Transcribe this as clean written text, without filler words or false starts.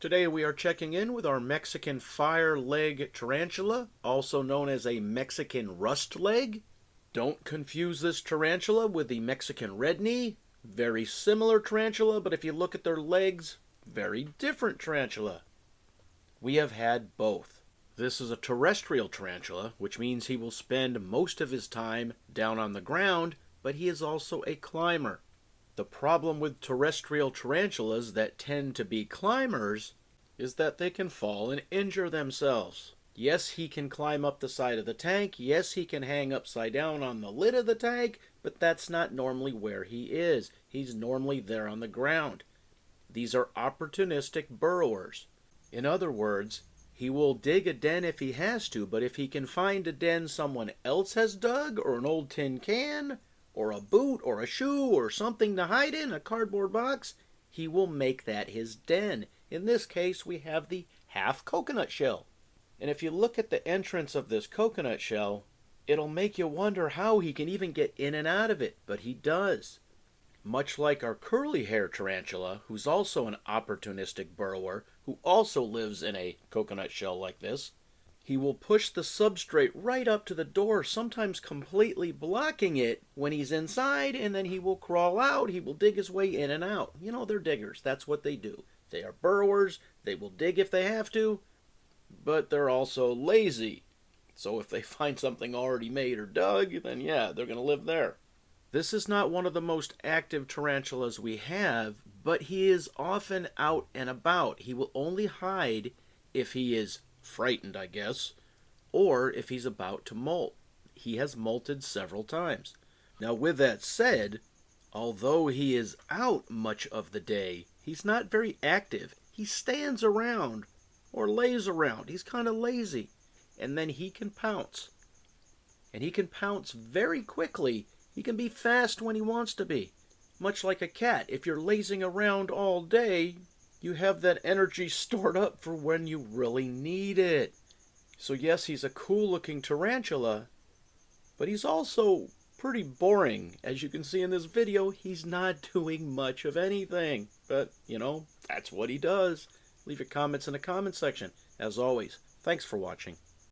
Today we are checking in with our Mexican Fireleg Tarantula, also known as a Mexican rustleg. Don't confuse this tarantula with the Mexican redknee. Very similar tarantula, but if you look at their legs, very different tarantula. We have had both. This is a terrestrial tarantula, which means he will spend most of his time down on the ground, but he is also a climber. The problem with terrestrial tarantulas that tend to be climbers is that they can fall and injure themselves. Yes, he can climb up the side of the tank. Yes, he can hang upside down on the lid of the tank, but that's not normally where he is. He's normally there on the ground. These are opportunistic burrowers. In other words, he will dig a den if he has to, but if he can find a den someone else has dug, or an old tin can, or a boot, or a shoe, or something to hide in, a cardboard box, he will make that his den. In this case, we have the half coconut shell. And if you look at the entrance of this coconut shell, it'll make you wonder how he can even get in and out of it, but he does. Much like our curly hair tarantula, who's also an opportunistic burrower, who also lives in a coconut shell like this, he will push the substrate right up to the door, sometimes completely blocking it when he's inside, and then he will crawl out. He will dig his way in and out. You know, they're diggers. That's what they do. They are burrowers. They will dig if they have to, but they're also lazy. So if they find something already made or dug, then yeah, they're going to live there. This is not one of the most active tarantulas we have, but he is often out and about. He will only hide if he is frightened, I guess, or if he's about to molt. He has molted several times. Now, with that said, although he is out much of the day, he's not very active. He stands around or lays around. He's kind of lazy. And then he can pounce. And he can pounce very quickly. He can be fast when he wants to be. Much like a cat. If you're lazing around all day, you have that energy stored up for when you really need it. So yes, he's a cool-looking tarantula, but he's also pretty boring. As you can see in this video, he's not doing much of anything. But, you know, that's what he does. Leave your comments in the comment section. As always, thanks for watching.